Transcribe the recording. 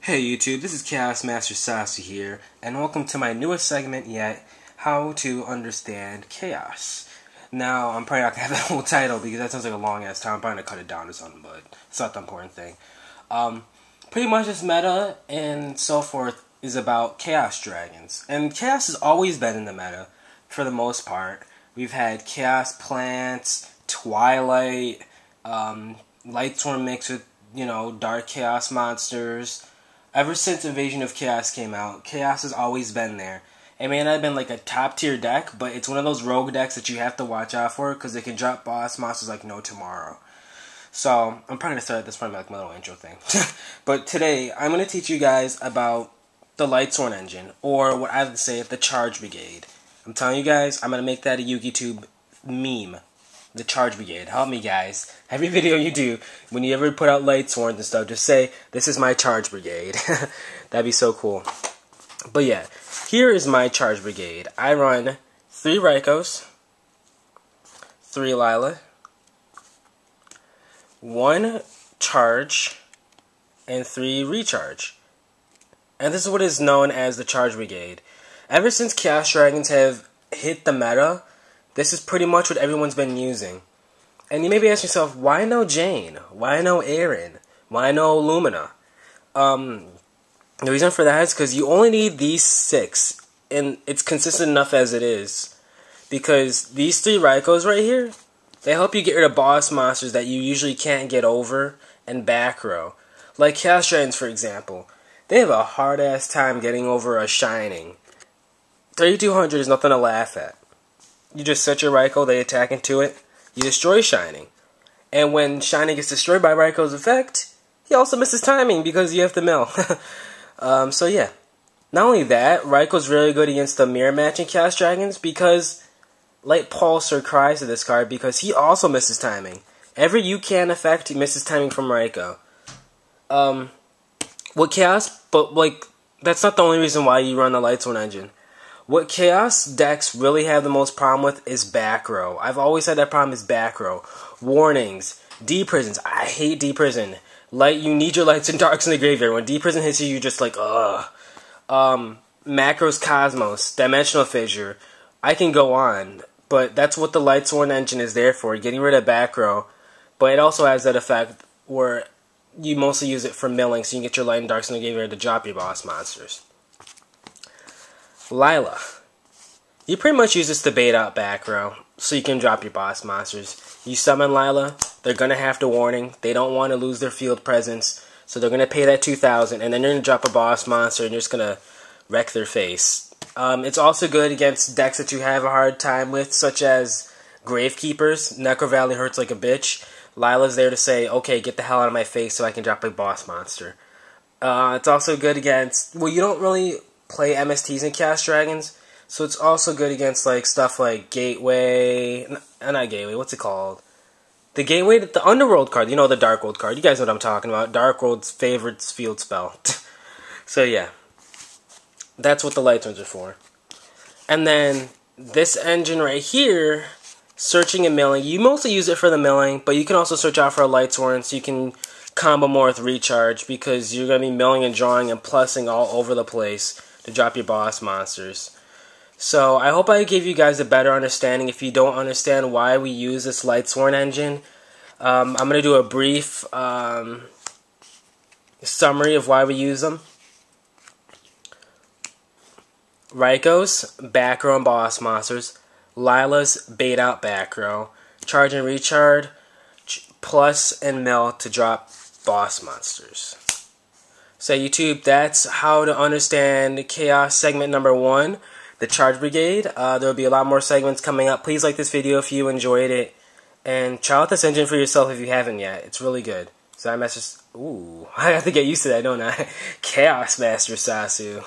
Hey YouTube, this is Chaos Master Sasu here, and welcome to my newest segment yet, How to Understand Chaos. Now, I'm probably not going to have that whole title because that sounds like a long ass time. I'm probably going to cut it down or something, but it's not the important thing. Pretty much this meta and so forth is about Chaos Dragons. And Chaos has always been in the meta, for the most part. We've had Chaos Plants, Twilight, Lightsworn mixed with, Dark Chaos monsters. Ever since Invasion of Chaos came out, Chaos has always been there. It may not have been like a top tier deck, but it's one of those rogue decks that you have to watch out for because it can drop boss monsters like no tomorrow. So, I'm probably going to start this from like my little intro thing. But today, I'm going to teach you guys about the Lightsworn engine, or what I would say, the Charge Brigade. I'm telling you guys, I'm going to make that a YugiTube meme. The Charge Brigade. Help me, guys. Every video you do, when you ever put out Lightsworn and stuff, just say, this is my Charge Brigade. That'd be so cool. But yeah, here is my Charge Brigade. I run 3 Rykos, 3 Lila, 1 Charge, and 3 Recharge. And this is what is known as the Charge Brigade. Ever since Chaos Dragons have hit the meta, this is pretty much what everyone's been using. And you may be asking yourself, why no Jane? Why no Aaron? Why no Lumina? The reason for that is because you only need these 6. And it's consistent enough as it is. Because these 3 Rykos right here, they help you get rid of boss monsters that you usually can't get over and back row. Like Chaos Dragons, for example. They have a hard-ass time getting over a Shining. 3200 is nothing to laugh at. You just set your Ryko, they attack into it, you destroy Shining. And when Shining gets destroyed by Ryko's effect, he also misses timing because you have to mill. So yeah. Not only that, Ryko's really good against the mirror matching Chaos Dragons because Light Pulsar cries to this card because he also misses timing. Every you can effect, he misses timing from Ryko. What Chaos, but like, that's not the only reason why you run the Lightsworn engine. What Chaos decks really have the most problem with is back row. I've always had that problem is back row. Warnings. D-Prisons. I hate D-Prison. You need your lights and darks in the graveyard. When D-Prison hits you, you're just like, ugh. Macros Cosmos. Dimensional Fissure. I can go on. But that's what the Lightsworn engine is there for. Getting rid of back row. But it also has that effect where you mostly use it for milling, so you can get your light and darks in the graveyard to drop your boss monsters. Lila. You pretty much use this to bait out back row, so you can drop your boss monsters. You summon Lila, they're going to have to warning. They don't want to lose their field presence, so they're going to pay that 2,000, and then they're going to drop a boss monster, and you're just going to wreck their face. It's also good against decks that you have a hard time with, such as Gravekeepers. Necro Valley hurts like a bitch. Lila's there to say, okay, get the hell out of my face so I can drop a boss monster. It's also good against, well, you don't really play MSTs in Chaos Dragons, so it's also good against like stuff like Gateway, not Gateway, what's it called? The Gateway, the Underworld card, the Dark World card, you guys know what I'm talking about, Dark World's favorite field spell. So yeah, that's what the Lightsworns are for. And then this engine right here, searching and milling, you mostly use it for the milling, but you can also search out for a Lightsworn so you can combo more with Recharge because you're going to be milling and drawing and plussing all over the place to drop your boss monsters. So I hope I gave you guys a better understanding. If you don't understand why we use this Lightsworn engine, I'm going to do a brief summary of why we use them. Rykos, back row and boss monsters. Lila's, bait out back row. Charge and recharge, plus and mill to drop boss monsters. So YouTube, that's how to understand Chaos segment number 1, the Charge Brigade. There will be a lot more segments coming up. Please like this video if you enjoyed it. And try out this engine for yourself if you haven't yet. It's really good. So I have to get used to that, don't I? Chaos Master Sasu.